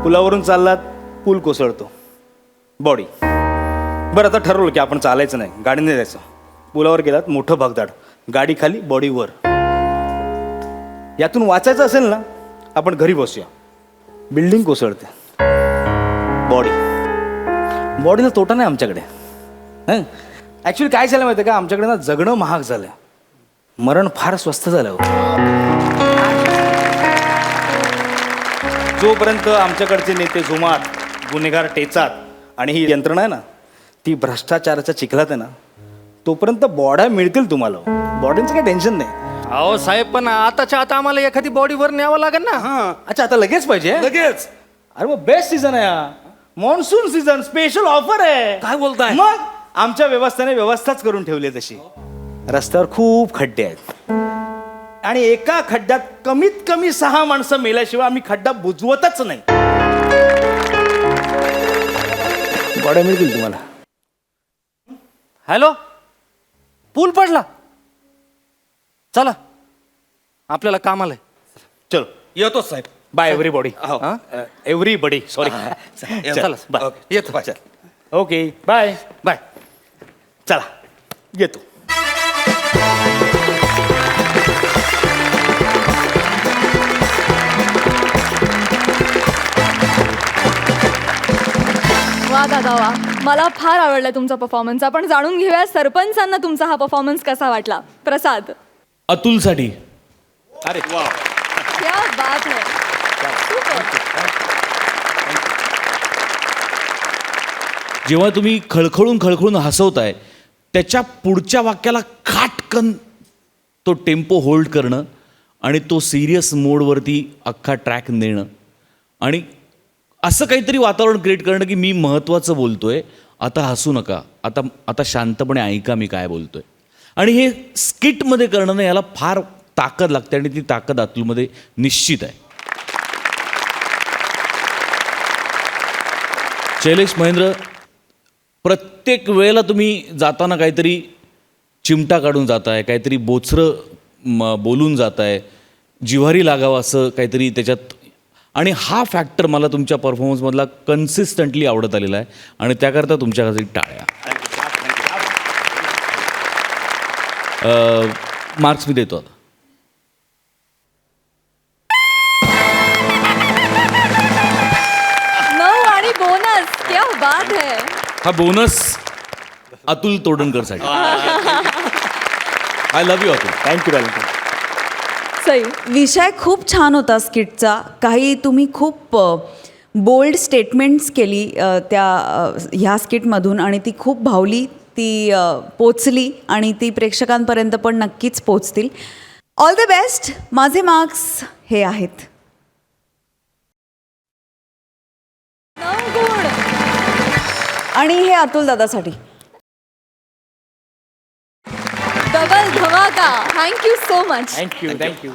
पुलावरून चाललात, पूल कोसळतो. बॉडी. बरं आता ठरवलं की आपण चालायचं नाही, गाडीने जायचं. पुलावर गेलात, मोठं भगदाड, गाडी खाली, बॉडी वर. यातून वाचायचं असेल ना, आपण घरी बसूया. बिल्डिंग कोसळते. बॉडी. बॉडीला तोटा नाही आमच्याकडे. ॲक्च्युली काय झालं माहिती आहे का, आमच्याकडे ना जगणं महाग झालं, मरण फार स्वस्त झालं. जोपर्यंत आमच्याकडचे नेते जुमात, गुन्हेगार टेचात आणि ही यंत्रणा आहे ना ती भ्रष्टाचाराच्या चिखलात आहे ना, तोपर्यंत बॉड्या मिळतील तुम्हाला. बॉडींचं काही टेन्शन नाही. अहो साहेब पण आताच्या आता आम्हाला एखादी बॉडी वर न्यावं लागेल ना. हां अच्छा आता लगेच पाहिजे. लगेच. अरे मग बेस्ट सीझन आहे हा. मॉन्सून सीझन स्पेशल ऑफर आहे. काय बोलताय? मग आमच्या व्यवस्थेने व्यवस्थाच करून ठेवली आहे तशी. रस्त्यावर खूप खड्डे आहेत आणि एका खड्ड्यात कमीत कमी 6 माणसं मेल्याशिवाय आम्ही खड्डा बुजवतच नाही. बॉड्या मिळतील तुम्हाला. हॅलो, पूल पडला. चला आपल्याला काम आलंय. चलो येतो साहेब. Bye everybody. Everybody sorry. चला बाय. येतो. Okay bye bye. चला येतो. वा दादा वा, मला फार आवडला तुमचा परफॉर्मन्स. आपण जाणून घेऊया सरपंचांना तुमचा हा परफॉर्मन्स कसा वाटला. प्रसाद. अतुलसाठी अरे वा. क्या बात है. जेव्हा तुम्ही खळखळून हसवताय, त्याच्या पुढच्या वाक्याला खाटकन तो टेम्पो होल्ड करणं आणि तो सिरियस मोडवरती अख्खा ट्रॅक नेणं आणि असं काहीतरी वातावरण क्रिएट करणं की मी महत्त्वाचं बोलतोय, आता हसू नका, आता शांतपणे ऐका मी काय बोलतोय. आणि हे स्किटमध्ये करणं ना, याला फार ताकद लागते आणि ती ताकद अतुलमध्ये निश्चित आहे. शैलेश महेंद्र, प्रत्येक वेळेला तुम्ही जाताना काहीतरी चिमटा काढून जाताय, काहीतरी बोचरं बोलून जाताय, जिव्हारी लागावं असं काहीतरी त्याच्यात. आणि हा फॅक्टर मला तुमच्या परफॉर्मन्समधला कन्सिस्टंटली आवडत आलेला आहे आणि त्याकरता तुमच्याकडे टाळ्या. मार्क्स मी देतो आता. आणि बोनस. क्या बात है. हा बोनस अतुल तोडणकरसाठी. I love you Atul. Thank you valentine. Sai. विषय खूप छान होता स्किटचा. काही तुम्ही खूप बोल्ड स्टेटमेंट्स केली ह्या स्किटमधून आणि ती खूप भावली, ती पोचली आणि ती प्रेक्षकांपर्यंत पण नक्कीच पोचतील. All the best. माझे मार्क्स हे आहेत. 9 गुण. आणि हे अतुल दादासाठी. डबल धमाका. Thank you so much. थँक्यू.